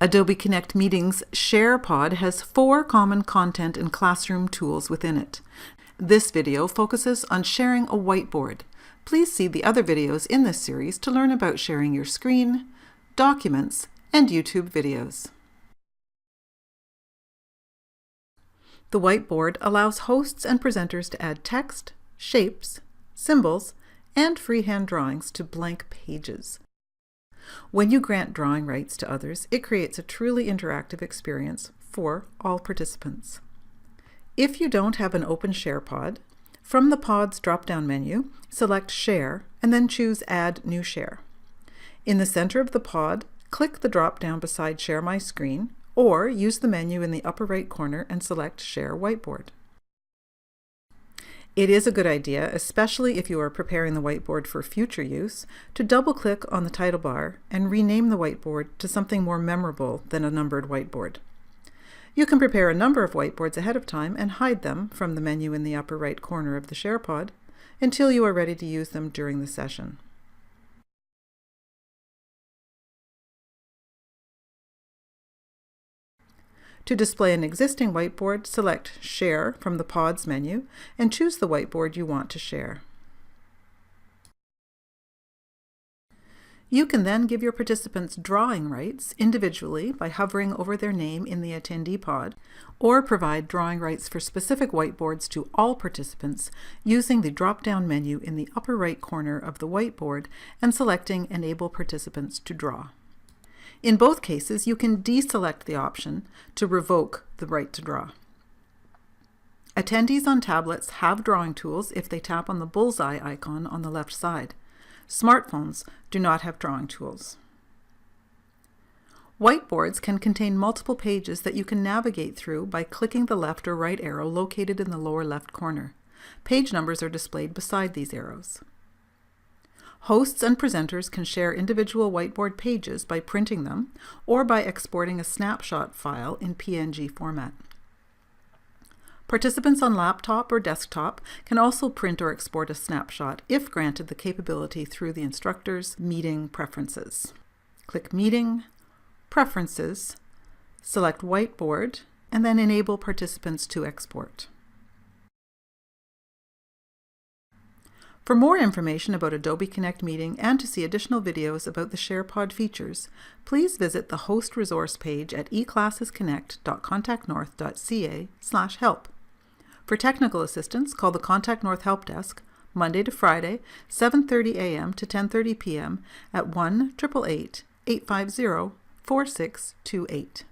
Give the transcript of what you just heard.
Adobe Connect Meetings Share Pod has 4 common content and classroom tools within it. This video focuses on sharing a whiteboard. Please see the other videos in this series to learn about sharing your screen, documents, and YouTube videos. The whiteboard allows hosts and presenters to add text, shapes, symbols, and freehand drawings to blank pages. When you grant drawing rights to others, it creates a truly interactive experience for all participants. If you don't have an open Share pod, from the Pod's drop-down menu, select Share and then choose Add New Share. In the center of the pod, click the drop-down beside Share My Screen, or use the menu in the upper right corner and select Share Whiteboard. It is a good idea, especially if you are preparing the whiteboard for future use, to double-click on the title bar and rename the whiteboard to something more memorable than a numbered whiteboard. You can prepare a number of whiteboards ahead of time and hide them from the menu in the upper right corner of the Share pod until you are ready to use them during the session. To display an existing whiteboard, select Share from the Pod's menu and choose the whiteboard you want to share. You can then give your participants drawing rights individually by hovering over their name in the attendee pod, or provide drawing rights for specific whiteboards to all participants using the drop-down menu in the upper right corner of the whiteboard and selecting Enable Participants to Draw. In both cases, you can deselect the option to revoke the right to draw. Attendees on tablets have drawing tools if they tap on the bullseye icon on the left side. Smartphones do not have drawing tools. Whiteboards can contain multiple pages that you can navigate through by clicking the left or right arrow located in the lower left corner. Page numbers are displayed beside these arrows. Hosts and presenters can share individual whiteboard pages by printing them or by exporting a snapshot file in PNG format. Participants on laptop or desktop can also print or export a snapshot if granted the capability through the instructor's Meeting Preferences. Click Meeting, Preferences, select Whiteboard, and then enable participants to export. For more information about Adobe Connect Meeting and to see additional videos about the SharePod features, please visit the host resource page at eclassesconnect.contactnorth.ca/help. For technical assistance, call the Contact North Help Desk Monday to Friday, 7:30 a.m. to 10:30 p.m. at 1-888-850-4628.